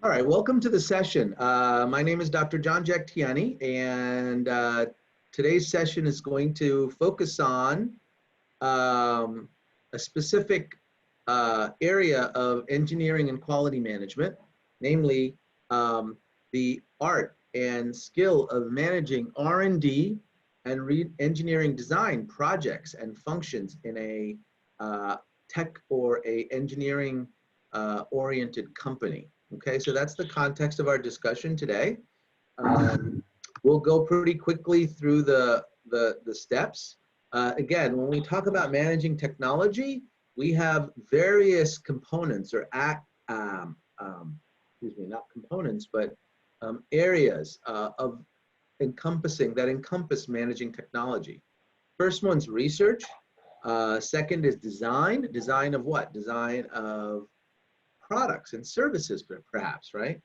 All right, welcome to the session. My name is Dr. John Tiani, and today's session is going to focus on a specific area of engineering and quality management, namely the art and skill of managing R&D and engineering design projects and functions in a tech or a engineering oriented company. Okay, so that's the context of our discussion today. We'll go pretty quickly through the steps. Again, when we talk about managing technology, we have various components or not components, but areas of that encompass managing technology. First one's research. Second is design. Design of what? Design of products and services, perhaps, right?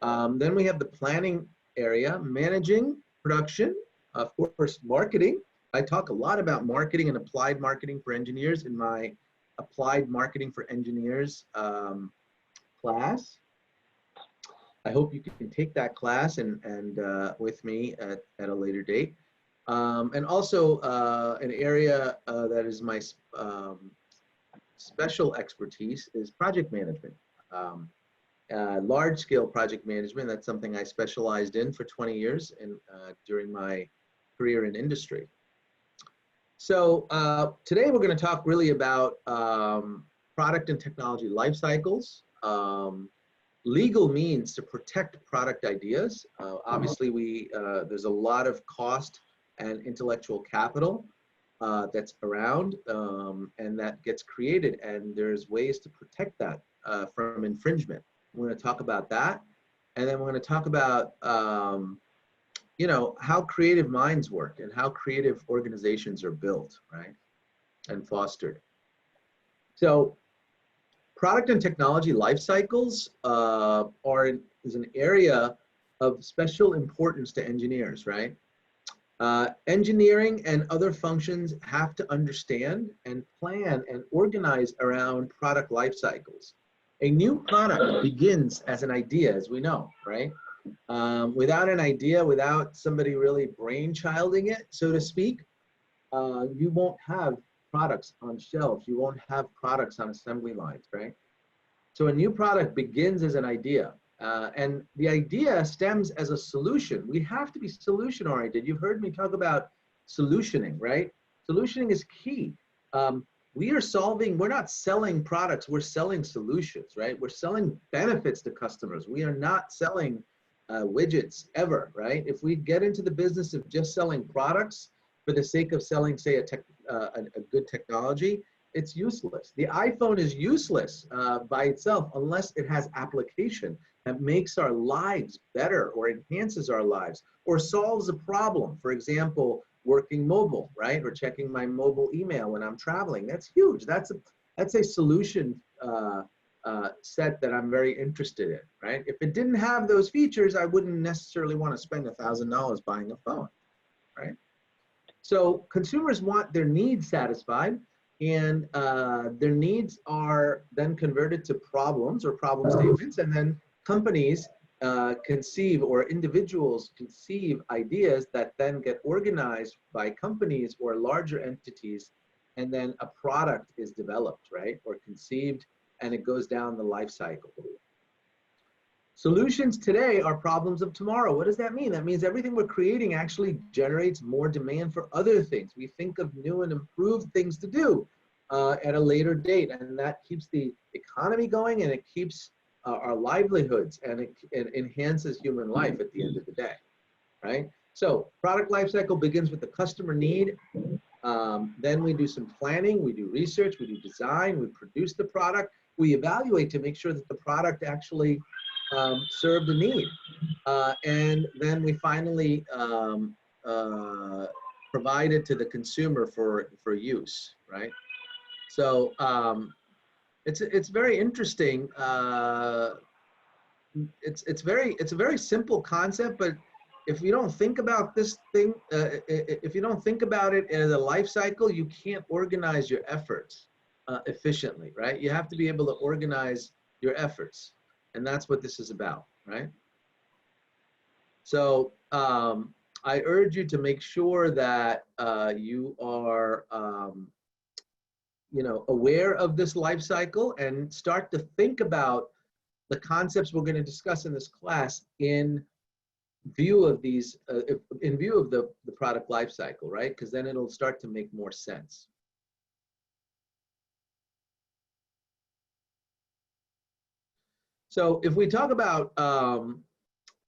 Then we have the planning area, managing production, of course, marketing. I talk a lot about marketing and applied marketing for engineers in my applied marketing for engineers class. I hope you can take that class and with me at a later date. And also an area that is my special expertise is project management. Large-scale project management, that's something I specialized in for 20 years during my career in industry. So today we're going to talk really about product and technology life cycles, legal means to protect product ideas. Obviously, there's a lot of cost and intellectual capital that's around and that gets created, and there's ways to protect that from infringement. We're going to talk about that, and then we're going to talk about how creative minds work and how creative organizations are built, right, and fostered. So product and technology life cycles is an area of special importance to engineers, right? Engineering and other functions have to understand and plan and organize around product life cycles. A new product begins as an idea, as we know, right? Without an idea, without somebody really brainchilding it, so to speak, you won't have products on shelves. You won't have products on assembly lines, right? So a new product begins as an idea. And the idea stems as a solution. We have to be solution oriented. You've heard me talk about solutioning, right? Solutioning is key. We're not selling products, we're selling solutions, right? We're selling benefits to customers. We are not selling widgets ever, right? If we get into the business of just selling products for the sake of selling, say, a good technology, it's useless. The iPhone is useless by itself unless it has application that makes our lives better or enhances our lives or solves a problem. For example, working mobile, right? Or checking my mobile email when I'm traveling. That's huge. That's a solution set that I'm very interested in, right? If it didn't have those features, I wouldn't necessarily want to spend $1,000 buying a phone, right? So consumers want their needs satisfied, and their needs are then converted to problems or problem statements, and then companies conceive, or individuals conceive, ideas that then get organized by companies or larger entities, and then a product is developed, right, or conceived, and it goes down the life cycle. Solutions today are problems of tomorrow. What does that mean? That means everything we're creating actually generates more demand for other things. We think of new and improved things to do at a later date, and that keeps the economy going, and it keeps our livelihoods, and it enhances human life at the end of the day, right? So product lifecycle begins with the customer need. Then we do some planning, we do research, we do design, we produce the product, we evaluate to make sure that the product actually served the need. And then we finally provide it to the consumer for use, right? So it's very interesting. It's a very simple concept, but if you don't think about this thing, if you don't think about it as a life cycle, you can't organize your efforts efficiently, right? You have to be able to organize your efforts. And that's what this is about, right? So I urge you to make sure that you are aware of this life cycle and start to think about the concepts we're going to discuss in this class in view of these, in view of the product life cycle, right? Because then it'll start to make more sense. So if we talk about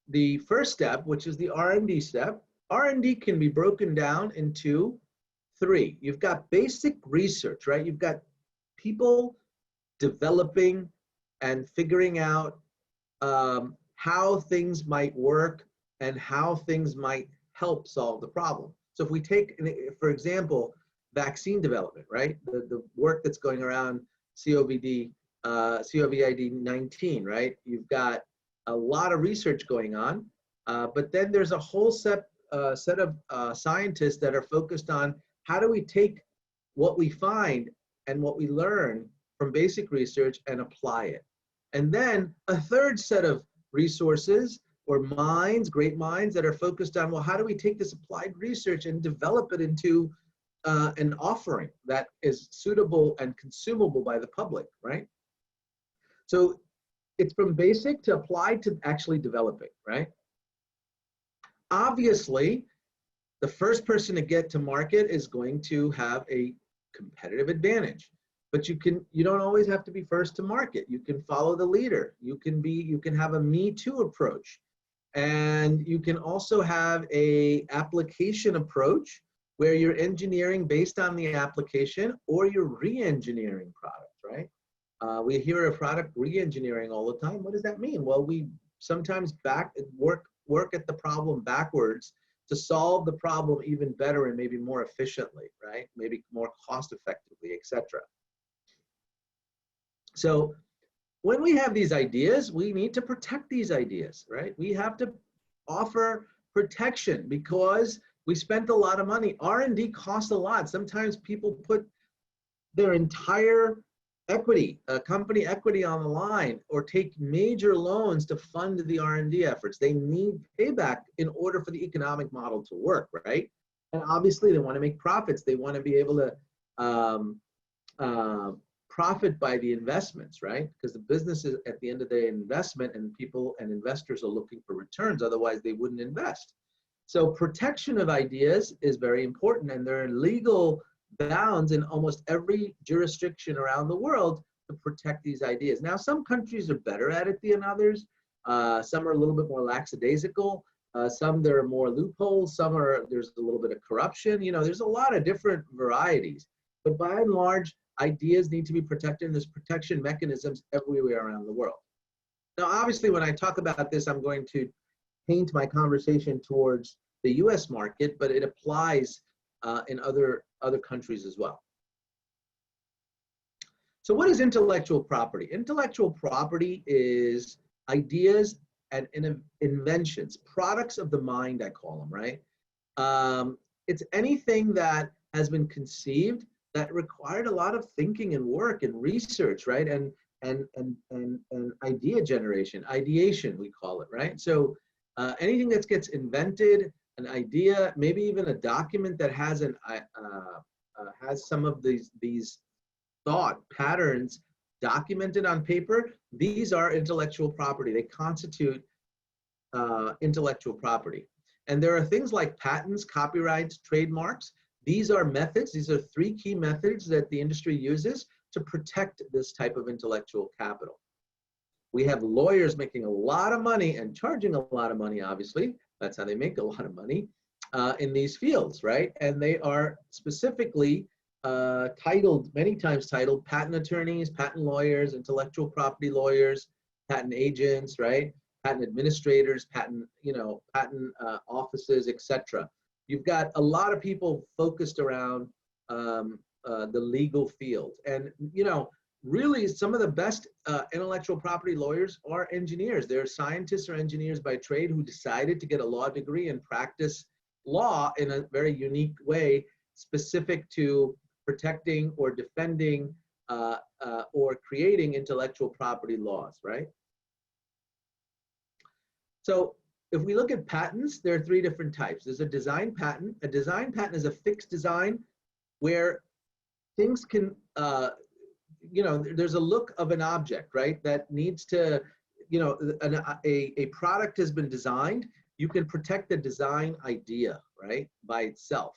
the first step, which is the R&D step, R&D can be broken down into three. You've got basic research, right? You've got people developing and figuring out how things might work and how things might help solve the problem. So if we take, for example, vaccine development, right? The work that's going around COVID-19, right? You've got a lot of research going on, but then there's a whole set of scientists that are focused on how do we take what we find and what we learn from basic research and apply it. And then a third set of resources or minds, great minds that are focused on, well, how do we take this applied research and develop it into an offering that is suitable and consumable by the public, right? So it's from basic to applied to actually developing, right? Obviously, the first person to get to market is going to have a competitive advantage. But you don't always have to be first to market. You can follow the leader. You can have a me too approach. And you can also have a application approach where you're engineering based on the application, or you're re-engineering products, right? We hear of product re-engineering all the time. What does that mean? Well, we sometimes work at the problem backwards to solve the problem even better and maybe more efficiently, right? Maybe more cost effectively, etc. So when we have these ideas, we need to protect these ideas, right? We have to offer protection because we spent a lot of money. R&D costs a lot. Sometimes people put their entire equity, company equity on the line, or take major loans to fund the R&D efforts. They need payback in order for the economic model to work, right? And obviously they want to make profits. They want to be able to profit by the investments, right? Because the business is at the end of the day an investment, and people and investors are looking for returns, otherwise they wouldn't invest. So protection of ideas is very important, and there are legal bounds in almost every jurisdiction around the world to protect these ideas. Now, some countries are better at it than others. Some are a little bit more lackadaisical. Some there are more loopholes. There's a little bit of corruption. You know, there's a lot of different varieties. But by and large, ideas need to be protected, and there's protection mechanisms everywhere around the world. Now, obviously, when I talk about this, I'm going to paint my conversation towards the US market, but it applies in other countries as well. So what is intellectual property? Intellectual property is ideas and inventions, products of the mind, I call them, right? It's anything that has been conceived that required a lot of thinking and work and research, right? And idea generation, ideation, we call it, right? So anything that gets invented, an idea, maybe even a document that has has some of these thought patterns documented on paper, these are intellectual property. They constitute intellectual property. And there are things like patents, copyrights, trademarks. These are methods. These are three key methods that the industry uses to protect this type of intellectual capital. We have lawyers making a lot of money and charging a lot of money, obviously. That's how they make a lot of money in these fields, right? And they are specifically many times titled patent attorneys, patent lawyers, intellectual property lawyers, patent agents, right? Patent administrators, patent offices, etc. You've got a lot of people focused around the legal field. And, really some of the best intellectual property lawyers are engineers. They're scientists or engineers by trade who decided to get a law degree and practice law in a very unique way, specific to protecting or defending or creating intellectual property laws, right? So if we look at patents, there are three different types. There's a design patent. A design patent is a fixed design where things can, there's a look of an object, right? That needs to, a product has been designed. You can protect the design idea, right, by itself.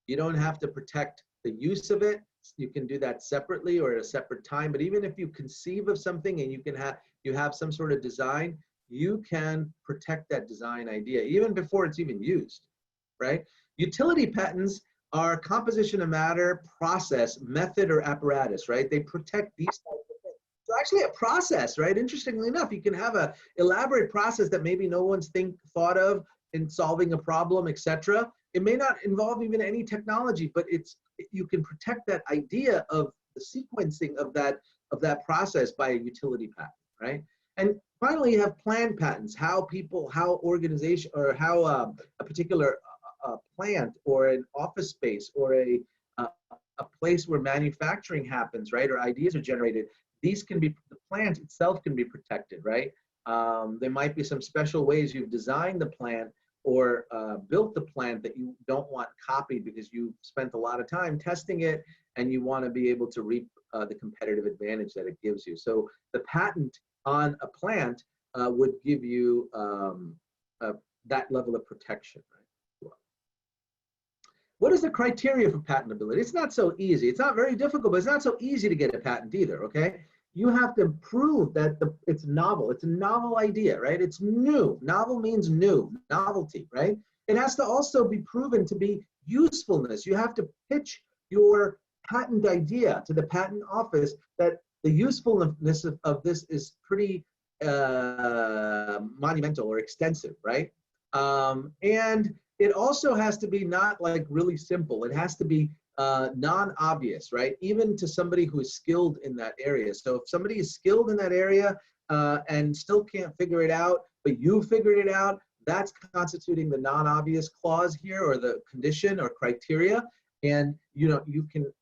You don't have to protect the use of it. You can do that separately or at a separate time. But even if you conceive of something and you have some sort of design, you can protect that design idea even before it's even used, right? Utility patents are composition of matter, process, method, or apparatus, right? They protect these types of things. So actually a process, right? Interestingly enough, you can have an elaborate process that maybe no one's thought of in solving a problem, etc. It may not involve even any technology, but you can protect that idea of the sequencing of that process by a utility patent, right? And finally, you have planned patents, how organization, or how a particular plant or an office space or a place where manufacturing happens, right, or ideas are generated. The plant itself can be protected, right? There might be some special ways you've designed the plant or built the plant that you don't want copied because you spent a lot of time testing it and you want to be able to reap the competitive advantage that it gives you. So the patent on a plant would give you that level of protection, right? What is the criteria for patentability? It's not so easy. It's not very difficult, but it's not so easy to get a patent either, okay? You have to prove that it's novel. It's a novel idea, right? It's new. Novel means new, novelty, right? It has to also be proven to be usefulness. You have to pitch your patent idea to the patent office that the usefulness of this is pretty monumental or extensive, right? And it also has to be not like really simple. It has to be non-obvious, right? Even to somebody who is skilled in that area. So if somebody is skilled in that area and still can't figure it out, but you figured it out, that's constituting the non-obvious clause here, or the condition or criteria. And you can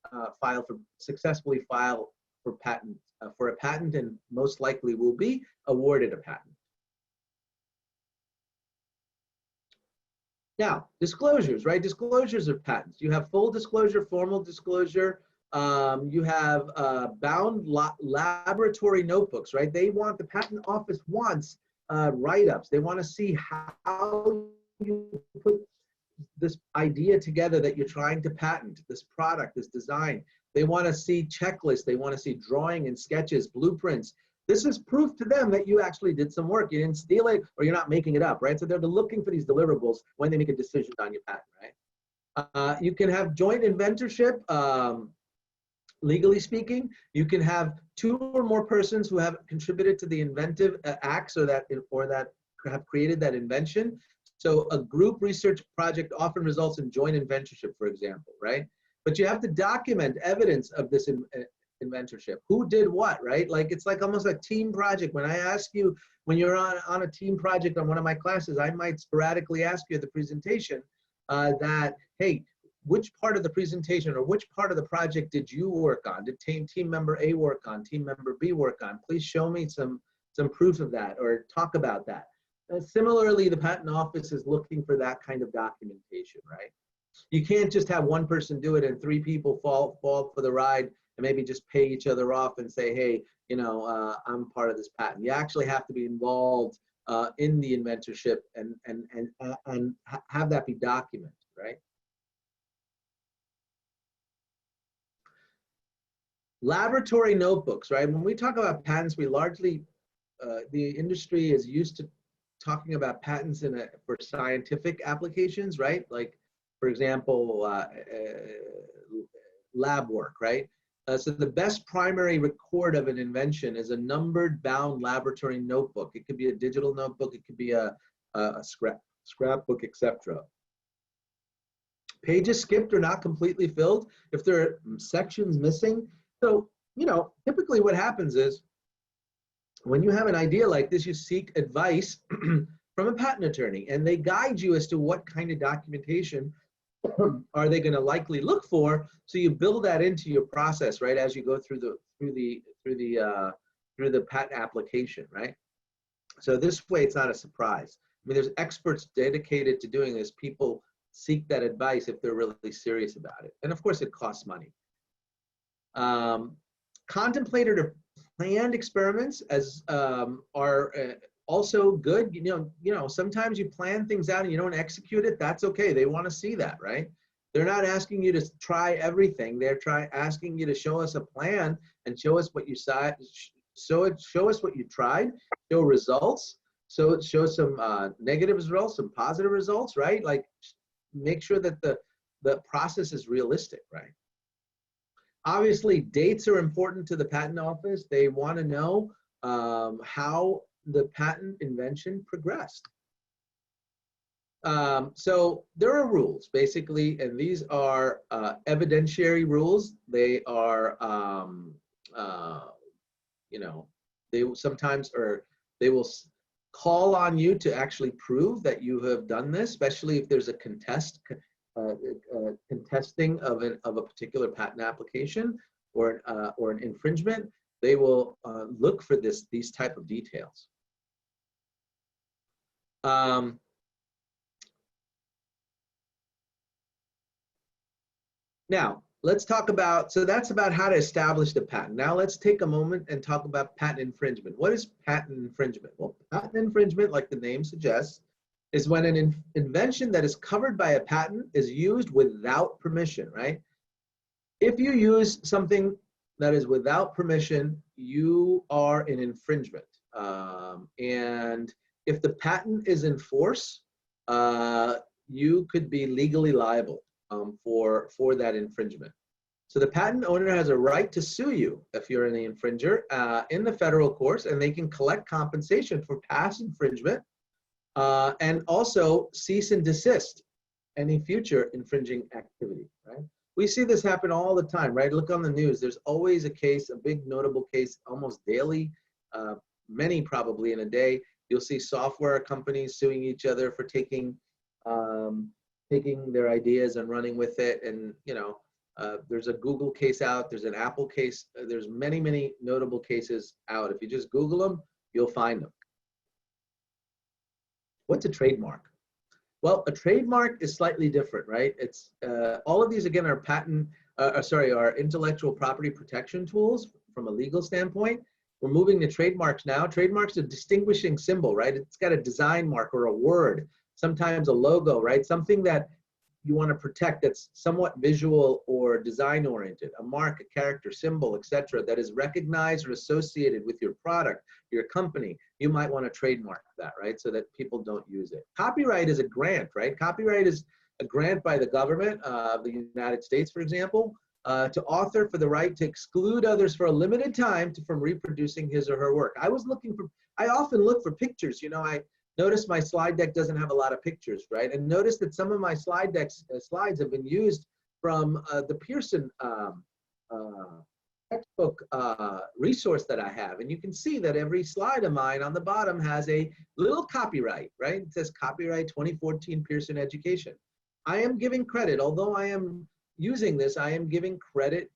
successfully file for a patent, and most likely will be awarded a patent. Now, disclosures, right? Disclosures of patents. You have full disclosure, formal disclosure. You have bound laboratory notebooks, right? The patent office wants write-ups. They want to see how you put this idea together that you're trying to patent, this product, this design. They want to see checklists. They want to see drawing and sketches, blueprints. This is proof to them that you actually did some work. You didn't steal it, or you're not making it up, right? So they're looking for these deliverables when they make a decision on your patent, right? You can have joint inventorship, legally speaking. You can have two or more persons who have contributed to the inventive acts or that have created that invention. So a group research project often results in joint inventorship, for example, right? But you have to document evidence of this inventorship. Who did what, right? Like it's like almost a team project. When I ask you, when you're on a team project on one of my classes, I might sporadically ask you at the presentation that, hey, which part of the presentation or which part of the project did you work on? Did team member A work on? Team member B work on? Please show me some proof of that or talk about that. Similarly, the patent office is looking for that kind of documentation, right? You can't just have one person do it and three people fall for the ride and maybe just pay each other off and say, hey, I'm part of this patent. You actually have to be involved in the inventorship and have that be documented, right? Laboratory notebooks, right? When we talk about patents, we largely, the industry is used to talking about patents for scientific applications, right? Like, for example, lab work, right? So the best primary record of an invention is a numbered bound laboratory notebook. It could be a digital notebook, it could be a scrapbook, etc. Pages skipped or not completely filled, if there are sections missing. So, typically what happens is when you have an idea like this, you seek advice from a patent attorney, and they guide you as to what kind of documentation are they going to likely look for. So you build that into your process, right, as you go through the patent application, right? So this way, it's not a surprise. mean, there's experts dedicated to doing this. People seek that advice if they're really serious about it. And of course, it costs money. Contemplated or planned experiments are also good. Sometimes you plan things out and you don't execute it. That's okay. They want to see that, right? They're not asking you to try everything. They're asking you to show us a plan and show us what you saw. Show us what you tried. Show results. So show some negative results, some positive results, right? Like, make sure that the process is realistic, right? Obviously, dates are important to the patent office. They want to know how the patent invention progressed. So there are rules, basically, and these are evidentiary rules. They are, they sometimes they will call on you to actually prove that you have done this, especially if there's a contesting of a particular patent application or an infringement. They will look for these type of details. Now, let's talk about, so that's about how to establish the patent. Now let's take a moment and talk about patent infringement. What is patent infringement? Well, patent infringement, like the name suggests, is when an invention that is covered by a patent is used without permission, right? If you use something that is without permission, you are in infringement. And if the patent is in force, you could be legally liable for that infringement. So the patent owner has a right to sue you if you're an infringer in the federal courts, and they can collect compensation for past infringement and also cease and desist any future infringing activity, right? We see this happen all the time, right? Look on the news. There's always a case, a big notable case, almost daily, many probably in a day. You'll see software companies suing each other for taking their ideas and running with it. And, there's a Google case out, there's an Apple case, there's many, many notable cases out. If you just Google them, you'll find them. What's a trademark? Well, a trademark is slightly different, right? It's all of these, again, are are intellectual property protection tools from a legal standpoint. We're moving to trademarks now. Trademarks are a distinguishing symbol, right? It's got a design mark or a word, sometimes a logo, right? Something that you want to protect that's somewhat visual or design oriented, a mark, a character, symbol, etc., that is recognized or associated with your product, your company. You might want to trademark that, right? So that people don't use it. Copyright is a grant, right? Copyright is a grant by the government of the United States, for example, to author for the right to exclude others for a limited time from reproducing his or her work. I often look for pictures. I notice my slide deck doesn't have a lot of pictures, right? And notice that some of my slide decks slides have been used from the Pearson textbook resource that I have. And you can see that every slide of mine on the bottom has a little copyright, right? It says copyright 2014 Pearson Education. I am giving credit, although I am using this, I am giving credit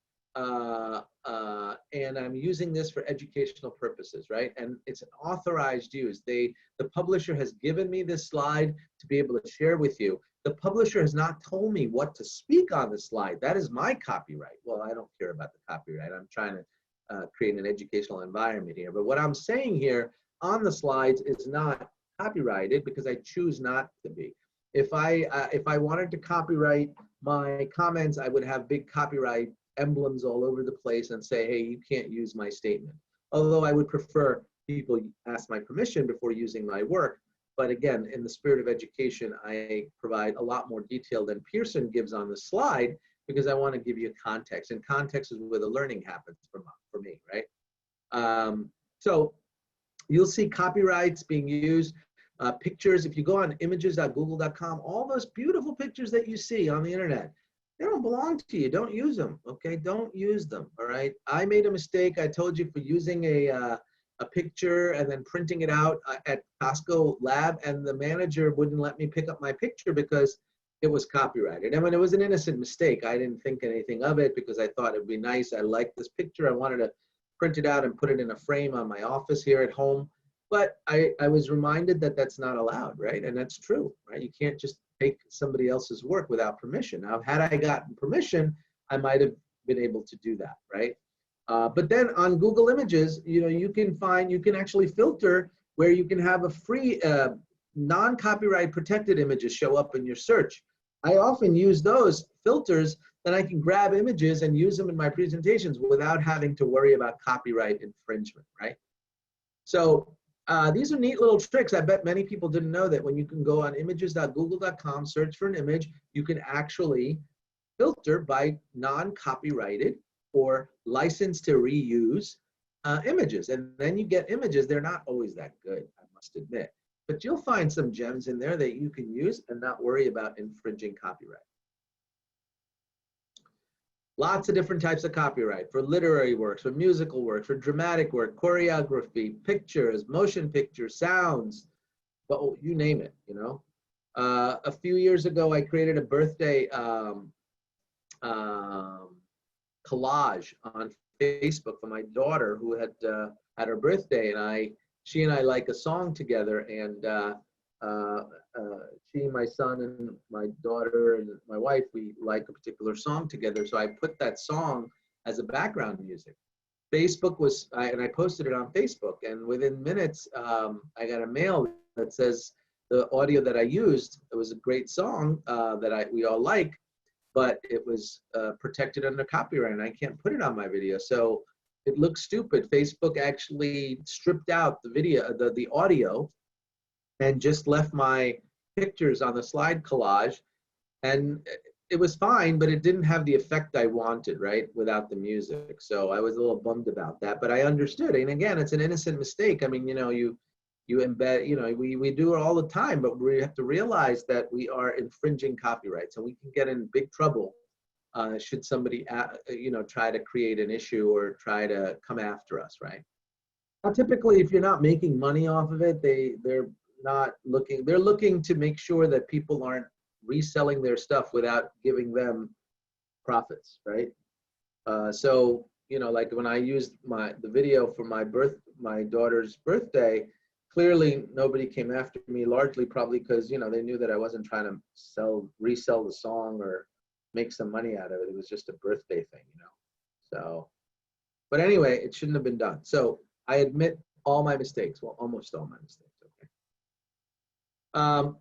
and I'm using this for educational purposes, right? And it's an authorized use. The publisher has given me this slide to be able to share with you. The publisher has not told me what to speak on the slide. That is my copyright. Well, I don't care about the copyright. I'm trying to create an educational environment here. But what I'm saying here on the slides is not copyrighted because I choose not to be. If I wanted to copyright my comments, I would have big copyright emblems all over the place and say, hey, you can't use my statement. Although I would prefer people ask my permission before using my work. But again, in the spirit of education, I provide a lot more detail than Pearson gives on the slide because I want to give you context. And context is where the learning happens for me, right? So you'll see copyrights being used. Pictures, if you go on images.google.com, all those beautiful pictures that you see on the internet, they don't belong to you. Don't use them, okay? Don't use them, all right? I made a mistake. I told you for using a picture and then printing it out at Costco lab, and the manager wouldn't let me pick up my picture because it was copyrighted. And when it was an innocent mistake, I didn't think anything of it because I thought it'd be nice. I liked this picture. I wanted to print it out and put it in a frame on my office here at home. But I was reminded that that's not allowed, right? And that's true, right? You can't just take somebody else's work without permission. Now, had I gotten permission, I might have been able to do that, right? But then on Google Images, you can actually filter where you can have a free, non-copyright protected images show up in your search. I often use those filters, then I can grab images and use them in my presentations without having to worry about copyright infringement, right? So these are neat little tricks. I bet many people didn't know that when you can go on images.google.com, search for an image, you can actually filter by non-copyrighted or licensed to reuse images. And then you get images. They're not always that good, I must admit. But you'll find some gems in there that you can use and not worry about infringing copyright. Lots of different types of copyright for literary works, for musical works, for dramatic work, choreography, pictures, motion pictures, sounds, but you name it, A few years ago, I created a birthday collage on Facebook for my daughter who had had her birthday, and she and I like a song together, and she, my son, and my daughter, and my wife, we like a particular song together. So I put that song as a background music. Facebook and I posted it on Facebook, and within minutes, I got a mail that says the audio that I used, it was a great song that we all like, but it was protected under copyright, and I can't put it on my video. So it looks stupid. Facebook actually stripped out the video, the audio, and just left my pictures on the slide collage, and it was fine, but it didn't have the effect I wanted, right, without the music. So I was a little bummed about that, but I understood. And again, it's an innocent mistake. I mean, you embed, we do it all the time, but we have to realize that we are infringing copyrights, and we can get in big trouble should somebody, try to create an issue or try to come after us, right? Now, typically, if you're not making money off of it, they're looking to make sure that people aren't reselling their stuff without giving them profits, right? So, like when I used the video for my daughter's birthday, clearly nobody came after me, largely probably because, they knew that I wasn't trying to resell the song or make some money out of it. It was just a birthday thing, So, but anyway, it shouldn't have been done. So I admit all my mistakes, well, almost all my mistakes.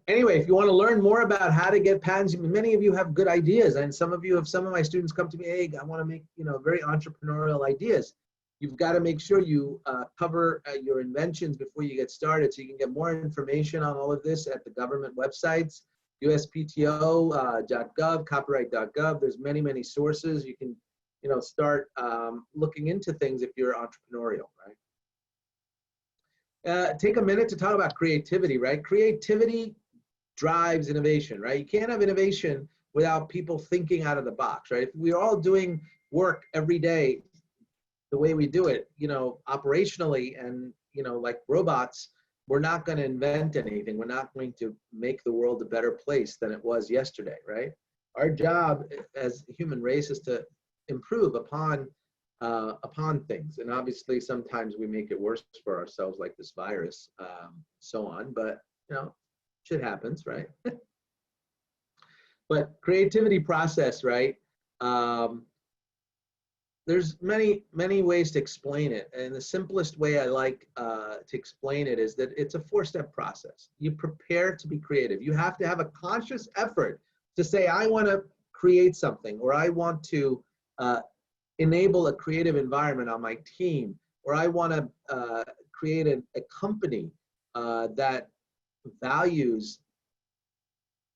Anyway, if you want to learn more about how to get patents, many of you have good ideas, and some of my students come to me, hey, I want to make, very entrepreneurial ideas. You've got to make sure you cover your inventions before you get started, so you can get more information on all of this at the government websites, uspto.gov, copyright.gov. There's many, many sources. You can, start looking into things if you're entrepreneurial, right? Take a minute to talk about creativity, right? Creativity drives innovation, right? You can't have innovation without people thinking out of the box, right? If we're all doing work every day the way we do it, operationally and, like robots, we're not going to invent anything. We're not going to make the world a better place than it was yesterday, right? Our job as the human race is to improve upon things, and obviously sometimes we make it worse for ourselves, like this virus, so on, but shit happens, right? But creativity process, right? There's many ways to explain it, and the simplest way I like to explain it is that it's a 4-step process. You prepare to be creative. You have to have a conscious effort to say, I want to create something, or I want to enable a creative environment on my team, or I want to create a company that values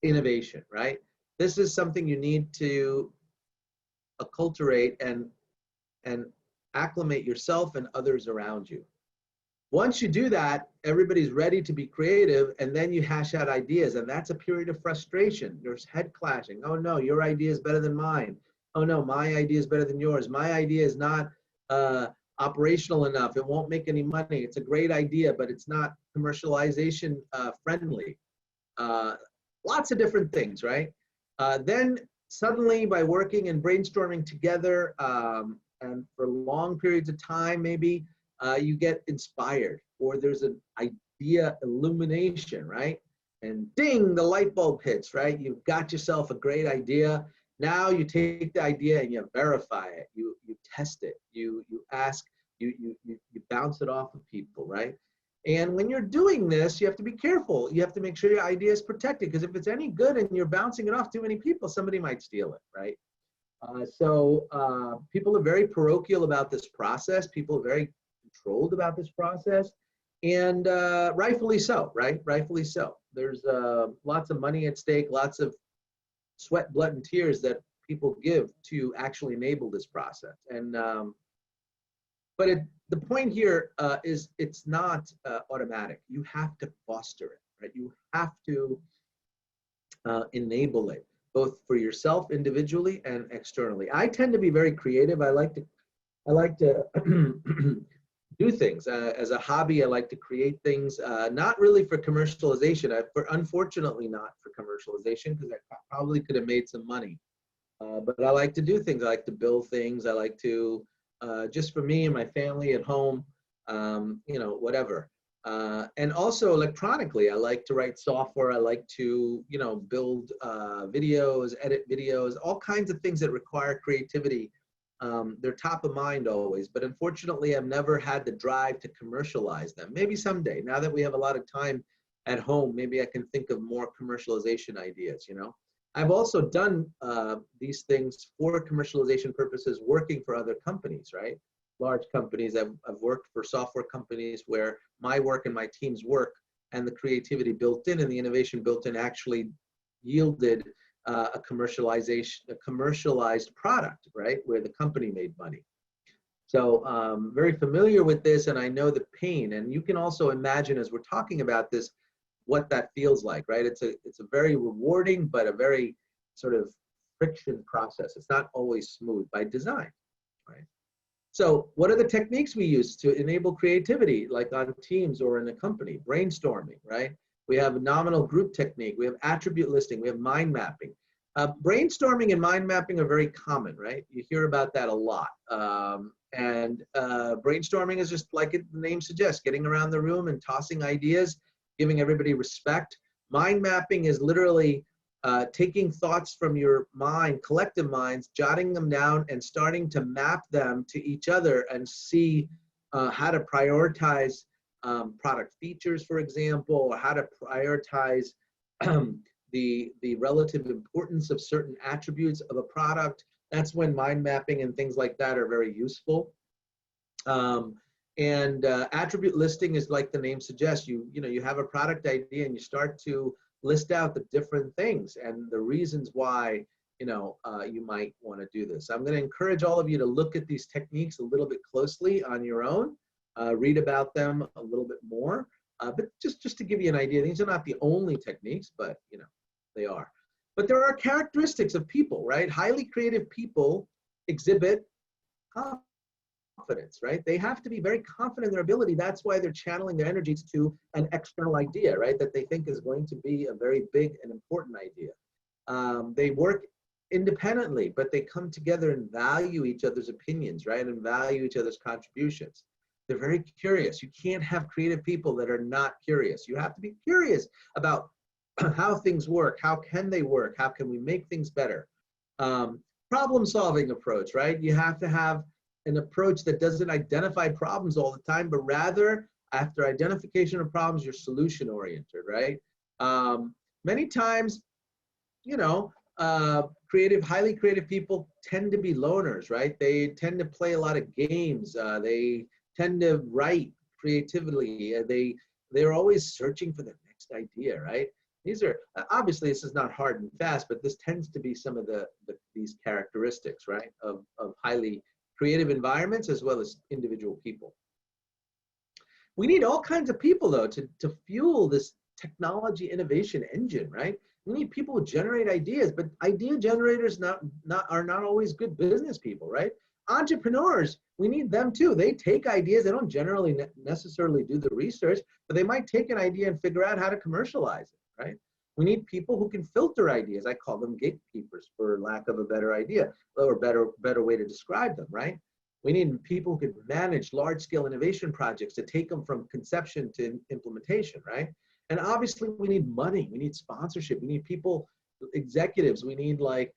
innovation, right? This is something you need to acculturate and acclimate yourself and others around you. Once you do that, everybody's ready to be creative, and then you hash out ideas, and that's a period of frustration. There's head clashing. Oh no, your idea is better than mine. Oh no, my idea is better than yours. My idea is not operational enough. It won't make any money. It's a great idea, but it's not commercialization friendly. Lots of different things, right? Then suddenly, by working and brainstorming together and for long periods of time, maybe you get inspired. or there's an idea illumination, right? And ding, the light bulb hits, right? You've got yourself a great idea. Now you take the idea and you verify it. You test it. You ask. You bounce it off of people, right? And when you're doing this, you have to be careful. You have to make sure your idea is protected, because if it's any good and you're bouncing it off too many people, somebody might steal it, right? People are very parochial about this process. People are very controlled about this process, and rightfully so, right? Rightfully so. There's lots of money at stake, lots of sweat, blood, and tears that people give to actually enable this process. And the point here is it's not automatic. You have to foster it, right? You have to enable it, both for yourself individually and externally. I tend to be very creative. I like to do things as a hobby. I like to create things, not really for commercialization. Unfortunately, not for commercialization, because I probably could have made some money. But I like to do things. I like to build things. I like to just for me and my family at home, whatever. And also electronically, I like to write software. I like to, build videos, edit videos, all kinds of things that require creativity. They're top of mind always, but unfortunately, I've never had the drive to commercialize them. Maybe someday, now that we have a lot of time at home, maybe I can think of more commercialization ideas, I've also done these things for commercialization purposes, working for other companies, right? Large companies. I've worked for software companies where my work and my team's work and the creativity built in and the innovation built in actually yielded a commercialized product, right? Where the company made money. So very familiar with this, and I know the pain. And you can also imagine, as we're talking about this, what that feels like, right? It's a very rewarding, but a very sort of friction process. It's not always smooth by design, right? So what are the techniques we use to enable creativity, like on teams or in a company? Brainstorming, right? We have a nominal group technique. We have attribute listing. We have mind mapping. Brainstorming and mind mapping are very common, right? You hear about that a lot. Brainstorming is just like the name suggests, getting around the room and tossing ideas, giving everybody respect. Mind mapping is literally taking thoughts from your mind, collective minds, jotting them down and starting to map them to each other and see how to prioritize product features, for example, or how to prioritize the relative importance of certain attributes of a product. That's when mind mapping and things like that are very useful. Attribute listing is like the name suggests. You have a product idea and you start to list out the different things and the reasons why you might want to do this. I'm going to encourage all of you to look at these techniques a little bit closely on your own, read about them a little bit more. But just to give you an idea, these are not the only techniques, but they are. But there are characteristics of people, right? Highly creative people exhibit confidence, right? They have to be very confident in their ability. That's why they're channeling their energies to an external idea, right? That they think is going to be a very big and important idea. They work independently, but they come together and value each other's opinions, right? And value each other's contributions. They're very curious. You can't have creative people that are not curious. You have to be curious about how things work. How can they work? How can we make things better? Problem-solving approach, right? You have to have an approach that doesn't identify problems all the time, but rather after identification of problems, you're solution-oriented, right? Many times, highly creative people tend to be loners, right? They tend to play a lot of games. They tend to write creatively. They're always searching for the next idea, right? These are, obviously this is not hard and fast, but this tends to be some of these characteristics, right? Of highly creative environments as well as individual people. We need all kinds of people though to fuel this technology innovation engine, right? We need people who generate ideas, but idea generators are not always good business people, right? Entrepreneurs, we need them too. They take ideas. They don't generally necessarily do the research, but they might take an idea and figure out how to commercialize it, right? We need people who can filter ideas. I call them gatekeepers, for lack of a better idea, or better way to describe them, right? We need people who can manage large-scale innovation projects to take them from conception to implementation, right? And obviously, we need money. We need sponsorship. We need people, executives. We need like,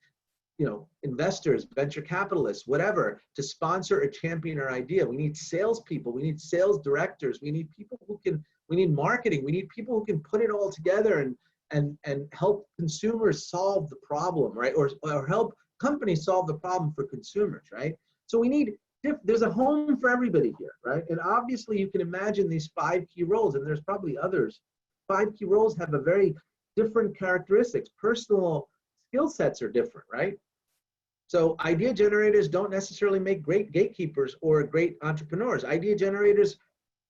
investors, venture capitalists, whatever, to sponsor or champion our idea. We need salespeople. We need sales directors. We need people who can. We need marketing. We need people who can put it all together and help consumers solve the problem, right? Or help companies solve the problem for consumers, right? So we need. There's a home for everybody here, right? And obviously, you can imagine these 5 key roles, and there's probably others. 5 key roles have a very different characteristics. Personal skill sets are different, right? So idea generators don't necessarily make great gatekeepers or great entrepreneurs. Idea generators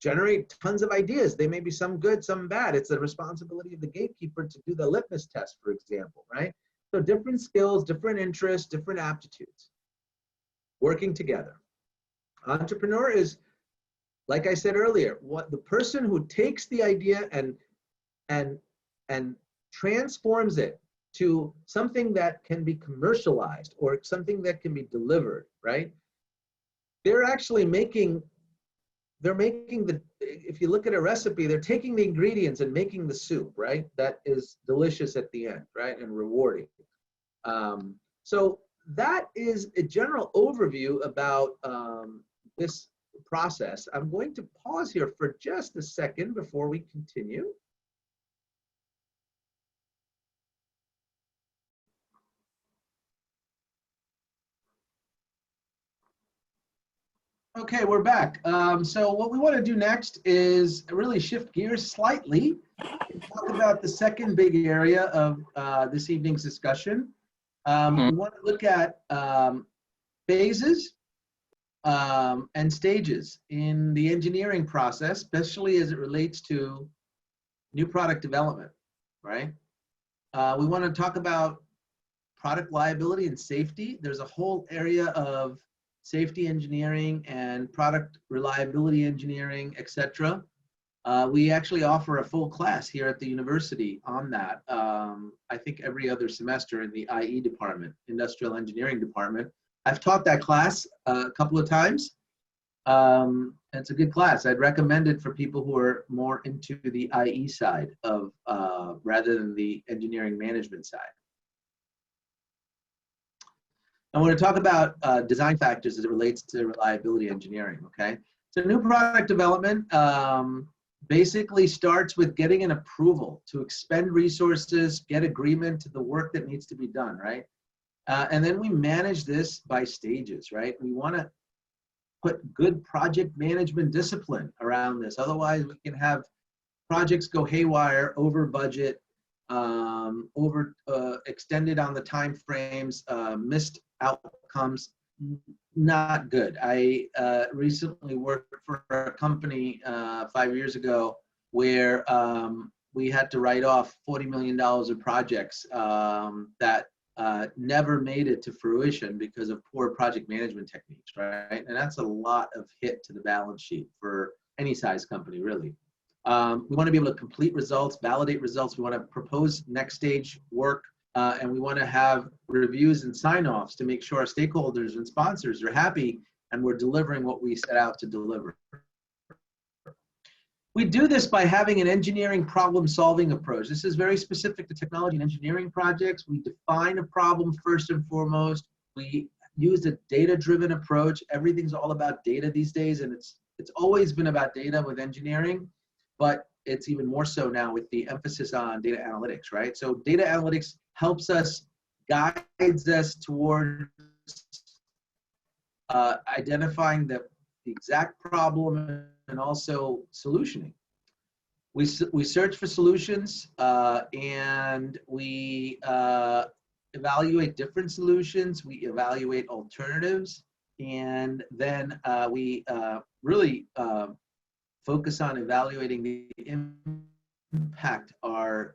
generate tons of ideas. They may be some good, some bad. It's the responsibility of the gatekeeper to do the litmus test, for example, right? So different skills, different interests, different aptitudes, working together. Entrepreneur is, like I said earlier, the person who takes the idea and transforms it to something that can be commercialized or something that can be delivered, right? They're actually if you look at a recipe, they're taking the ingredients and making the soup, right? That is delicious at the end, right? And rewarding. So that is a general overview about this process. I'm going to pause here for just a second before we continue. Okay, we're back. So what we want to do next is really shift gears slightly and talk about the second big area of this evening's discussion. We want to look at phases and stages in the engineering process, especially as it relates to new product development, right? We want to talk about product liability and safety. There's a whole area of safety engineering and product reliability engineering, etc. We actually offer a full class here at the university on that. I think every other semester in the IE department, Industrial Engineering Department. I've taught that class a couple of times. It's a good class. I'd recommend it for people who are more into the IE side of rather than the engineering management side. I want to talk about design factors as it relates to reliability engineering, okay? So new product development basically starts with getting an approval to expend resources, get agreement to the work that needs to be done, right? And then we manage this by stages, right? We want to put good project management discipline around this. Otherwise, we can have projects go haywire, over budget, extended on the time frames, missed outcomes, not good. I recently worked for a company 5 years ago where we had to write off $40 million of projects that never made it to fruition because of poor project management techniques, right? And that's a lot of hit to the balance sheet for any size company, really. We want to be able to complete results, validate results. We want to propose next stage work, and we want to have reviews and sign-offs to make sure our stakeholders and sponsors are happy and we're delivering what we set out to deliver. We do this by having an engineering problem-solving approach. This is very specific to technology and engineering projects. We define a problem first and foremost. We use a data-driven approach. Everything's all about data these days, and it's always been about data with engineering, but it's even more so now with the emphasis on data analytics, right? So data analytics helps us, guides us towards identifying the exact problem and also solutioning. We search for solutions and we evaluate different solutions. We evaluate alternatives, and then we really focus on evaluating the impact our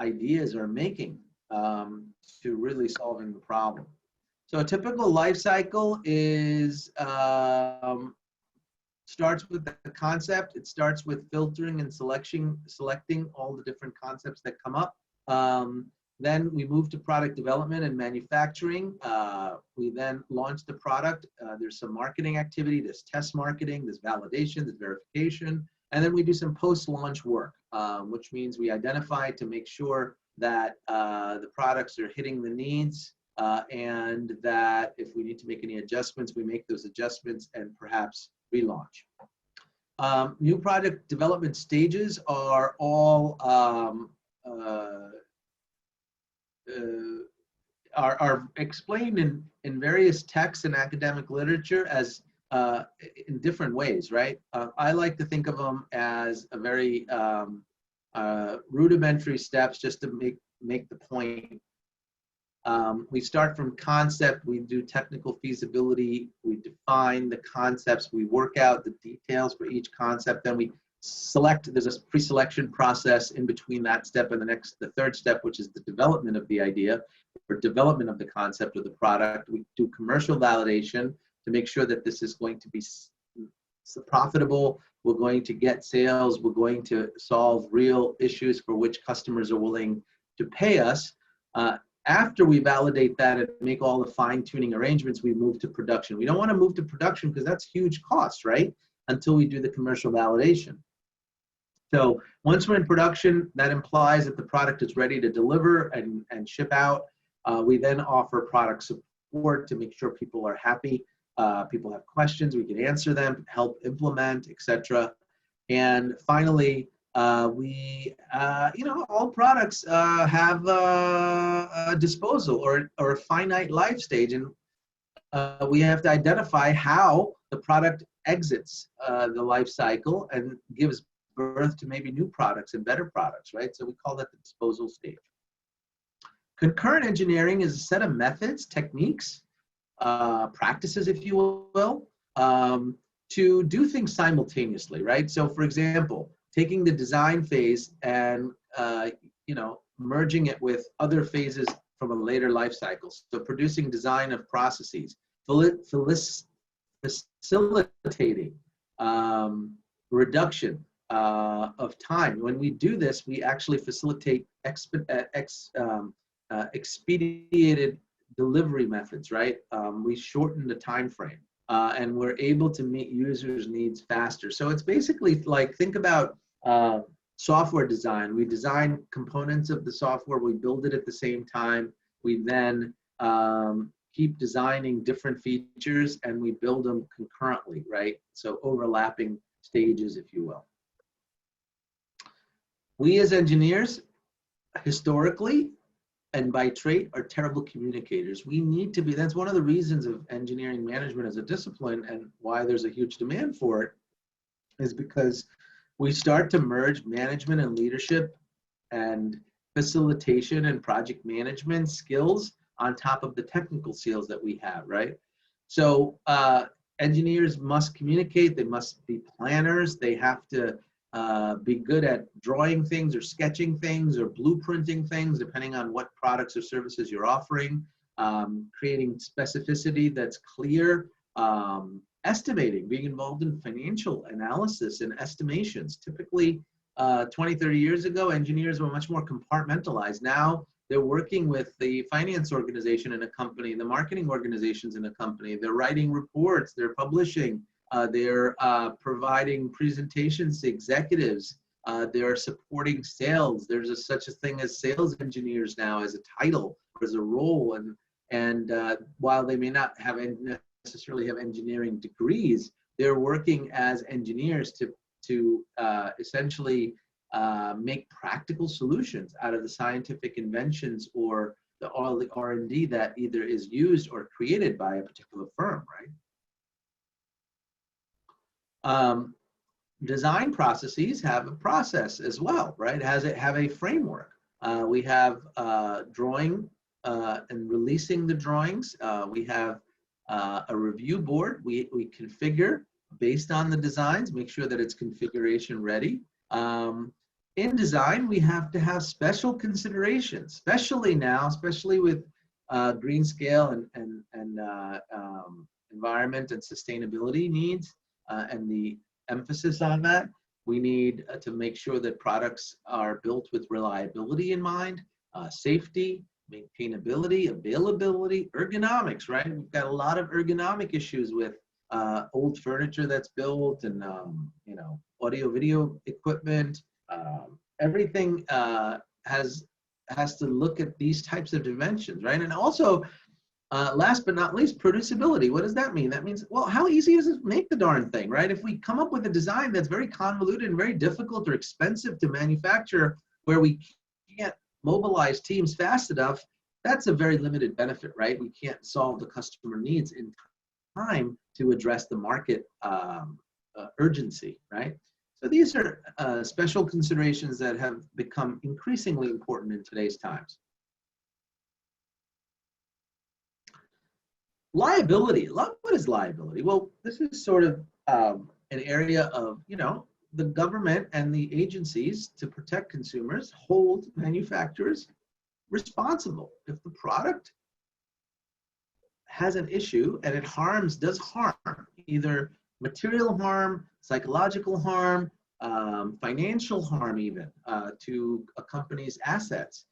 ideas are making to really solving the problem. So a typical life cycle is starts with the concept. It starts with filtering and selecting all the different concepts that come up. Then we move to product development and manufacturing. We then launch the product. There's some marketing activity, there's test marketing, there's validation, there's verification. And then we do some post-launch work, which means we identify to make sure that the products are hitting the needs, and that if we need to make any adjustments, we make those adjustments and perhaps relaunch. New product development stages are all are explained in various texts and academic literature as in different ways, right? I like to think of them as a very rudimentary steps just to make the point. We start from concept, we do technical feasibility, we define the concepts, we work out the details for each concept, then we select, there's a pre-selection process in between that step and the third step, which is the development of the idea or development of the concept of the product. We do commercial validation to make sure that this is going to be profitable, we're going to get sales, we're going to solve real issues for which customers are willing to pay us. After we validate that and make all the fine-tuning arrangements, we move to production. We don't want to move to production because that's huge cost, right? Until we do the commercial validation. So once we're in production, that implies that the product is ready to deliver and ship out. We then offer product support to make sure people are happy. People have questions, we can answer them, help implement, etc. And finally, all products have a disposal or a finite life stage, and we have to identify how the product exits the life cycle and gives birth to maybe new products and better products, right? So we call that the disposal stage. Concurrent engineering is a set of methods, techniques, practices, if you will, to do things simultaneously, right? So for example, taking the design phase and merging it with other phases from a later life cycle. So producing design of processes, facilitating reduction of time. When we do this, we actually facilitate expedited delivery methods, right? We shorten the time frame. And we're able to meet users' needs faster. So it's basically like, think about software design. We design components of the software, we build it at the same time. We then keep designing different features and we build them concurrently, right? So overlapping stages, if you will. We as engineers, historically, and by trait, are terrible communicators. We need to be, that's one of the reasons of engineering management as a discipline and why there's a huge demand for it, is because we start to merge management and leadership and facilitation and project management skills on top of the technical skills that we have, right? So engineers must communicate, they must be planners, they have to be good at drawing things or sketching things or blueprinting things, depending on what products or services you're offering, creating specificity that's clear, estimating, being involved in financial analysis and estimations. Typically, 20, 30 years ago, engineers were much more compartmentalized. Now, they're working with the finance organization in a company, the marketing organizations in a company, they're writing reports, they're publishing, they're providing presentations to executives. They're supporting sales. There's such a thing as sales engineers now as a title or as a role. And while they may not have necessarily have engineering degrees, they're working as engineers to essentially make practical solutions out of the scientific inventions or all the R&D that either is used or created by a particular firm, right? Design processes have a process as well, right? Have a framework. We have drawing and releasing the drawings. We have a review board. We configure based on the designs, make sure that it's configuration ready. In design, we have to have special considerations, especially now, especially with green scale and environment and sustainability needs. And the emphasis on that, we need to make sure that products are built with reliability in mind. safety, maintainability, availability, ergonomics, right? We've got a lot of ergonomic issues with old furniture that's built and, you know, audio video equipment. Everything has to look at these types of dimensions, right? And also, last but not least, producibility. What does that mean? That means, well, how easy is it to make the darn thing, right? If we come up with a design that's very convoluted and very difficult or expensive to manufacture, where we can't mobilize teams fast enough, that's a very limited benefit, right? We can't solve the customer needs in time to address the market urgency, right? So these are special considerations that have become increasingly important in today's times. Liability. What is liability? Well, this is sort of an area of, you know, the government and the agencies to protect consumers hold manufacturers responsible. If the product has an issue and it does harm, either material harm, psychological harm, financial harm even to a company's assets,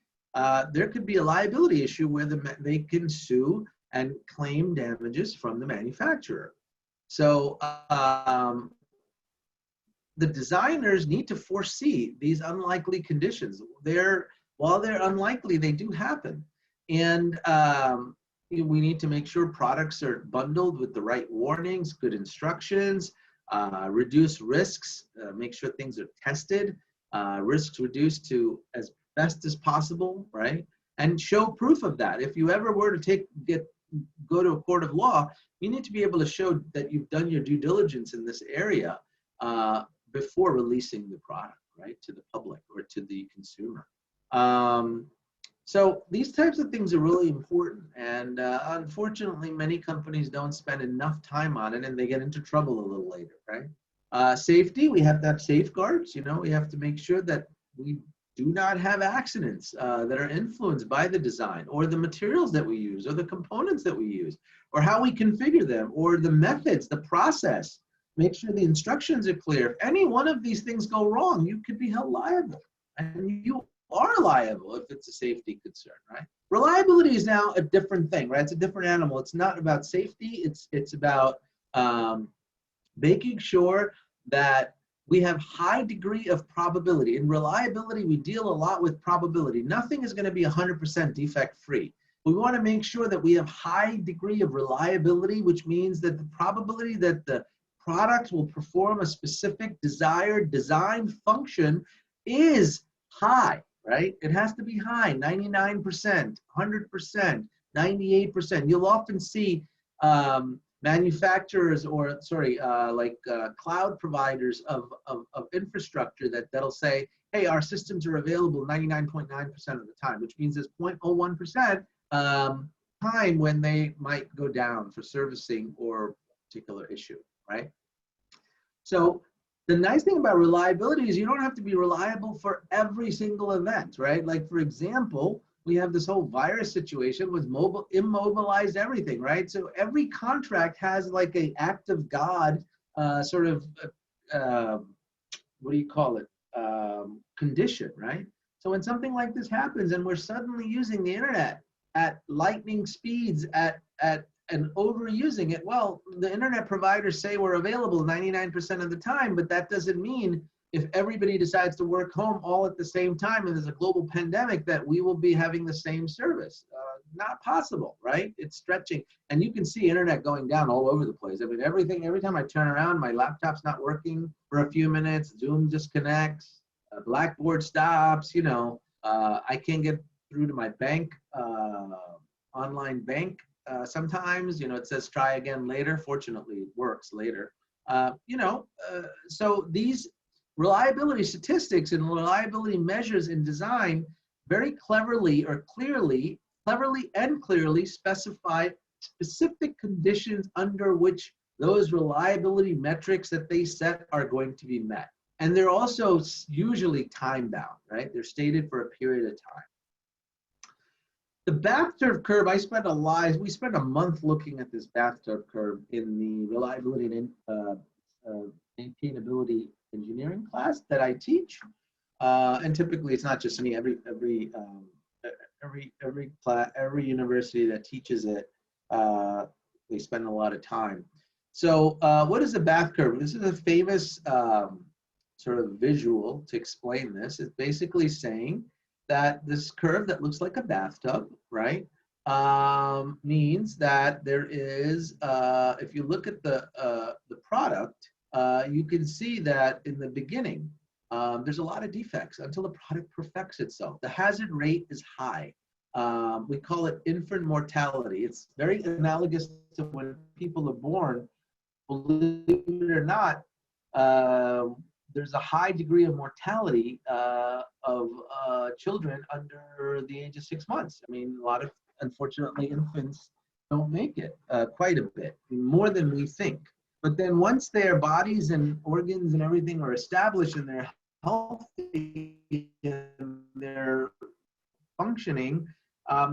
there could be a liability issue where they can sue and claim damages from the manufacturer. So the designers need to foresee these unlikely conditions. While they're unlikely, they do happen. And we need to make sure products are bundled with the right warnings, good instructions, reduce risks, make sure things are tested, risks reduced to as best as possible, right? And show proof of that. If you ever were to go to a court of law, you need to be able to show that you've done your due diligence in this area before releasing the product, right, to the public or to the consumer. So these types of things are really important, and unfortunately, many companies don't spend enough time on it, and they get into trouble a little later, right? Safety, we have to have safeguards. You know, we have to make sure that we do not have accidents that are influenced by the design or the materials that we use or the components that we use or how we configure them or the methods, the process. Make sure the instructions are clear. If any one of these things go wrong, you could be held liable, and you are liable if it's a safety concern, right? Reliability is now a different thing, right? It's a different animal. It's not about safety. It's about making sure that we have high degree of probability. In reliability, we deal a lot with probability. Nothing is going to be 100% defect free. We want to make sure that we have high degree of reliability, which means that the probability that the product will perform a specific desired design function is high, right? It has to be high, 99%, 100%, 98%. You'll often see manufacturers or cloud providers of infrastructure that'll say, hey, our systems are available 99.9% of the time, which means there's 0.01% time when they might go down for servicing or particular issue, right? So the nice thing about reliability is you don't have to be reliable for every single event, right? Like, for example, we have this whole virus situation with immobilized everything, right? So every contract has like a act of God what do you call it, condition, right? So when something like this happens and we're suddenly using the internet at lightning speeds and overusing it, well, the internet providers say we're available 99% of the time, but that doesn't mean if everybody decides to work home all at the same time and there's a global pandemic that we will be having the same service. Not possible, right? It's stretching. And you can see internet going down all over the place. I mean, every time I turn around, my laptop's not working for a few minutes, Zoom disconnects, Blackboard stops, you know, I can't get through to my bank, online bank. Sometimes, you know, it says try again later. Fortunately, it works later. So these reliability statistics and reliability measures in design very cleverly and clearly specify specific conditions under which those reliability metrics that they set are going to be met. And they're also usually time bound, right? They're stated for a period of time. The bathtub curve, we spent a month looking at this bathtub curve in the reliability and maintainability engineering class that I teach. And typically it's not just me, every university that teaches it, they spend a lot of time. So what is a bath curve? This is a famous sort of visual to explain this. It's basically saying that this curve that looks like a bathtub, right, means that there is, if you look at the product, you can see that in the beginning, there's a lot of defects until the product perfects itself. The hazard rate is high. We call it infant mortality. It's very analogous to when people are born. Believe it or not, there's a high degree of mortality of children under the age of 6 months. I mean, a lot of, unfortunately, infants don't make it quite a bit, more than we think. But then once their bodies and organs and everything are established and they're healthy and they're functioning,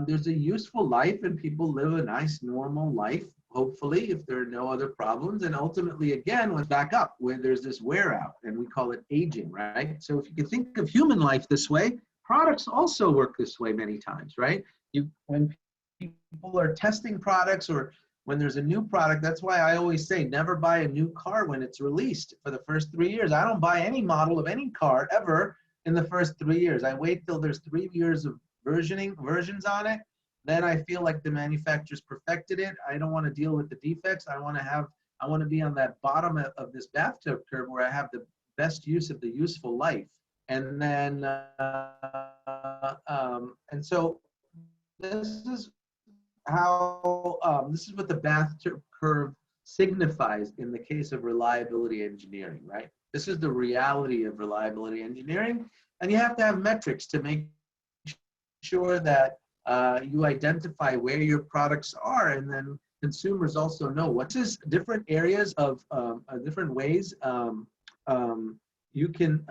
there's a useful life and people live a nice, normal life, hopefully, if there are no other problems. And ultimately, again, when back up, where there's this wear out, and we call it aging, right? So if you can think of human life this way, products also work this way many times, right? When people are testing products or when there's a new product, that's why I always say never buy a new car when it's released for the first 3 years. I don't buy any model of any car ever in the first 3 years. I wait till there's 3 years of versions on it. Then I feel like the manufacturer's perfected it. I don't want to deal with the defects. I want to be on that bottom of this bathtub curve where I have the best use of the useful life. And then, and so this is how, this is what the bathtub curve signifies in the case of reliability engineering, right? This is the reality of reliability engineering. And you have to have metrics to make sure that you identify where your products are, and then consumers also know what is different areas of different ways you can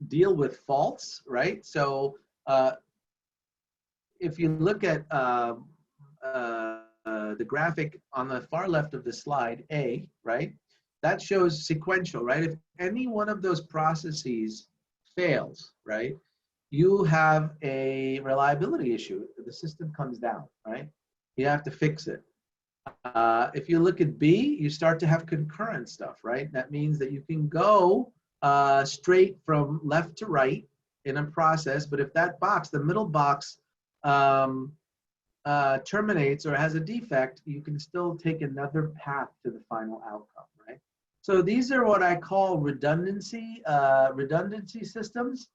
deal with faults, right? So if you look at the graphic on the far left of the slide, A, right? That shows sequential, right? If any one of those processes fails, right? You have a reliability issue. The system comes down, right? You have to fix it. If you look at B, you start to have concurrent stuff, right? That means that you can go straight from left to right in a process, but if that box, the middle box, terminates or has a defect, you can still take another path to the final outcome, right? So these are what I call redundant systems,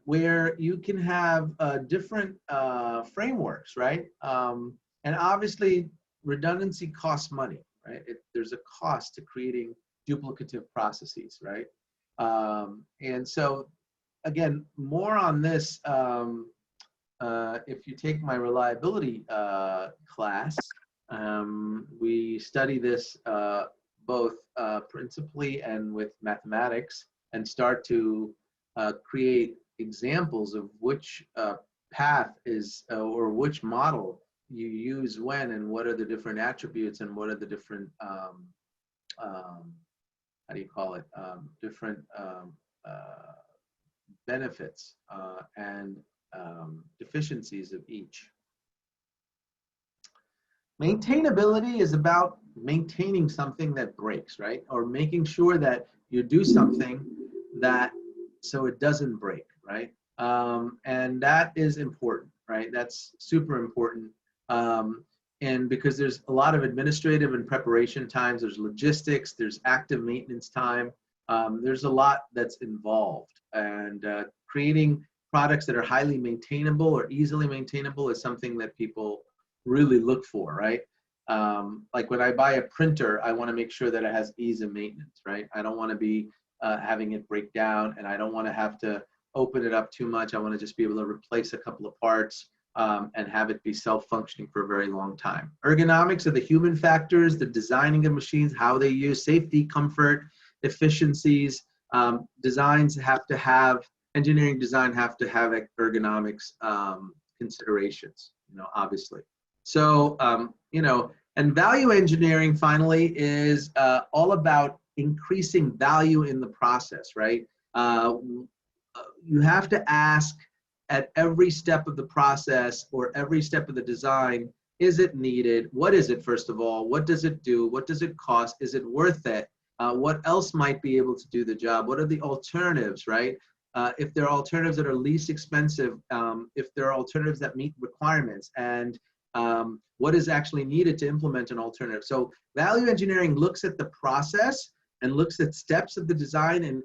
where you can have different frameworks, right? And obviously, redundancy costs money, right? There's a cost to creating duplicative processes, right? And so, again, more on this if you take my reliability class. We study this both principally and with mathematics, and start to create examples of which path is or which model you use when, and what are the different attributes, and what are the different how do you call it, different benefits and deficiencies of each. Maintainability is about maintaining something that breaks, right? Or making sure that you do something that so it doesn't break, right? And that is important, right? That's super important. And because there's a lot of administrative and preparation times, there's logistics, there's active maintenance time, there's a lot that's involved. And creating products that are highly maintainable or easily maintainable is something that people really look for, right? Like when I buy a printer, I want to make sure that it has ease of maintenance, right? I don't want to be having it break down, and I don't want to have to open it up too much. I want to just be able to replace a couple of parts and have it be self-functioning for a very long time. Ergonomics are the human factors, the designing of machines, how they use safety, comfort, efficiencies. Designs have to have, engineering design have to have ergonomics considerations, you know, obviously. So, you know, and value engineering finally is all about increasing value in the process, right? you have to ask at every step of the process or every step of the design, is it needed? What is it, first of all? What does it do? What does it cost? Is it worth it? What else might be able to do the job? What are the alternatives, right? If there are alternatives that are least expensive, if there are alternatives that meet requirements, and what is actually needed to implement an alternative. So value engineering looks at the process and looks at steps of the design and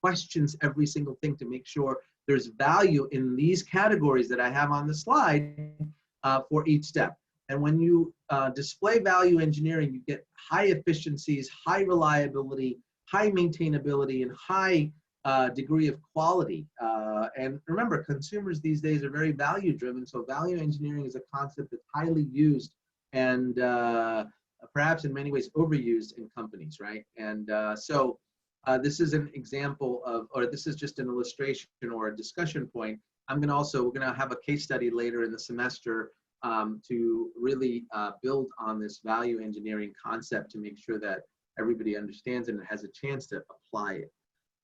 questions every single thing to make sure there's value in these categories that I have on the slide for each step. And when you display value engineering, you get high efficiencies, high reliability, high maintainability, and high degree of quality. And remember, consumers these days are very value driven. So value engineering is a concept that's highly used and perhaps in many ways overused in companies, right? And so this is an example of, or this is just an illustration or a discussion point. We're gonna have a case study later in the semester to really build on this value engineering concept to make sure that everybody understands it and has a chance to apply it.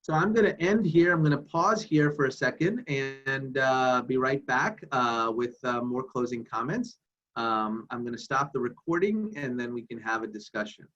So I'm going to end here. I'm going to pause here for a second and be right back with more closing comments. I'm going to stop the recording and then we can have a discussion.